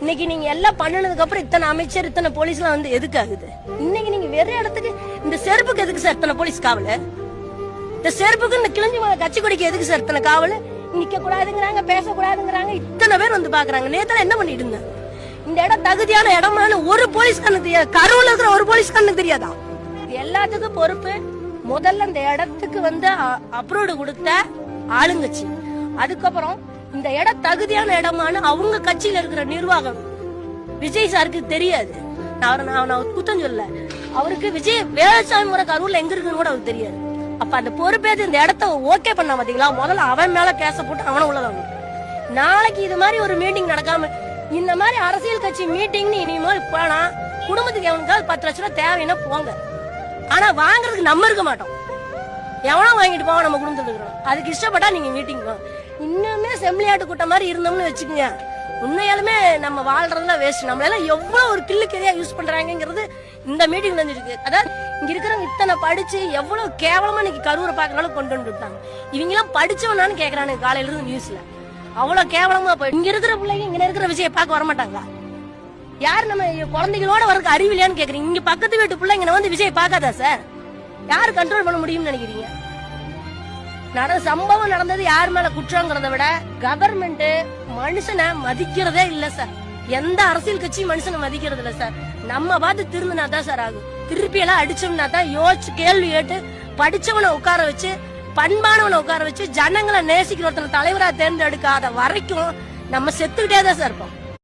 இன்னைக்கு நீங்க எல்லாம் பண்ணனதுக்கு அப்புறம் இத்தனை அமைச்சர் இத்தனை போலீஸ் எல்லாம் வந்து எதுக்கு ஆகுது? இன்னைக்கு நீங்க வெற இடத்துக்கு இந்த செருப்புக்கு எதுக்கு சார் இத்தனை போலீஸ் காவல்? இந்த செருப்புக்கு இந்த கிழிஞ்சு கட்சி கொடிக்கு எதுக்கு சார் இத்தனை காவல்? நிக்க கூடாதுங்கிறாங்க, பேசக்கூடாதுங்கிறாங்க, இத்தனை பேர் வந்து பாக்குறாங்க. நேத்துல என்ன பண்ணிட்டு இருந்தேன்? இந்த இடம் தகுதியான இடமான ஒரு போலீஸ்காரனுக்கு தெரியாது, கரூர்ல இருக்கிற ஒரு போலீஸ்காரனுக்கு தெரியாதான்? எல்லாத்துக்கும் பொறுப்பு முதல்ல இந்த இடத்துக்கு வந்து அப்ரூவ்டு கொடுத்த ஆளுங்கட்சி. அதுக்கப்புறம் இந்த இடம் தகுதியான இடமான அவங்க கட்சியில இருக்கிற நிர்வாகம். விஜய் சாருக்கு தெரியாது, நான் குத்தம் சொல்ல, அவருக்கு விஜய் வேலுச்சாமி முறை கரூர்ல எங்க இருக்குன்னு கூட அவருக்கு தெரியாது. அப்ப அந்த பொறுப்பேது இந்த இடத்த ஓகே பண்ண பாத்தீங்களா? முதல்ல அவன் மேல கேச போட்டு அவனை உள்ளதான். நாளைக்கு இது மாதிரி ஒரு மீட்டிங் நடக்காம இந்த மாதிரி அரசியல் கட்சி மீட்டிங் இனிமேல் போனா குடும்பத்துக்கு எவனுக்காவது 10 லட்சம் ரூபாய் தேவைன்னா போங்க. ஆனா வாங்குறதுக்கு நம்ம இருக்க மாட்டோம். எவனா வாங்கிட்டு போவோம் நம்ம குடும்பத்துல இருக்கிறோம். அதுக்கு இஷ்டப்பட்டா நீங்க மீட்டிங் போங்க. இன்னுமே செம்பிளியாட்டு கூட்டம் மாதிரி இருந்தோம்னு வச்சுக்கோங்க, உண்மையாலுமே நம்ம வாழ்றதுல வேஸ்ட். நம்மளால எவ்வளவு ஒரு கில்லுக்கறியா யூஸ் பண்றாங்கிறது இந்த மீட்டிங் தெரிஞ்சிருக்கு. அதாவது இங்க இருக்கிறவங்க இத்தனை படிச்சு எவ்வளவு கேவலமா இன்னைக்கு கரூரை பாக்குறாலும் கொண்டு வந்துட்டாங்க. இவங்க எல்லாம் படிச்சவனான்னு கேக்குறானுங்க காலையில இருந்து நியூஸ்ல. அவ்வளவு கேவலமா போய் இங்க இருக்கிற பிள்ளைங்க இங்க இருக்கிற விஜயை பார்க்க வரமாட்டாங்களா? யாரு நம்ம குழந்தைகளோட வரக்கு அறிவில்லையான்னு கேக்குறீங்க. இங்க பக்கத்து வீட்டு பிள்ளைங்க வந்து விஜய் பார்க்காதா சார்? யாரு கண்ட்ரோல் பண்ண முடியும்னு நினைக்கிறீங்க? சம்பவம் நடந்தது யார் மேல குற்றங்கிறத விட கவர்மெண்ட் மனுஷனை மதிக்கிறதே இல்ல சார். எந்த அரசியல் கட்சியும் மனுஷனை மதிக்கிறது இல்ல சார். நம்ம பார்த்து திரும்பினா தான் சார் ஆகும். திருப்பி எல்லாம் அடிச்சோம்னா தான் யோசிச்சு கேள்வி கேட்டு படிச்சவனை உட்கார வச்சு பண்பானவனை உட்கார வச்சு ஜனங்களை நேசிக்கிற ஒருத்தனை தலைவரா தேர்ந்தெடுக்காத வரைக்கும் நம்ம செத்துக்கிட்டே தான் சார் இருப்போம்.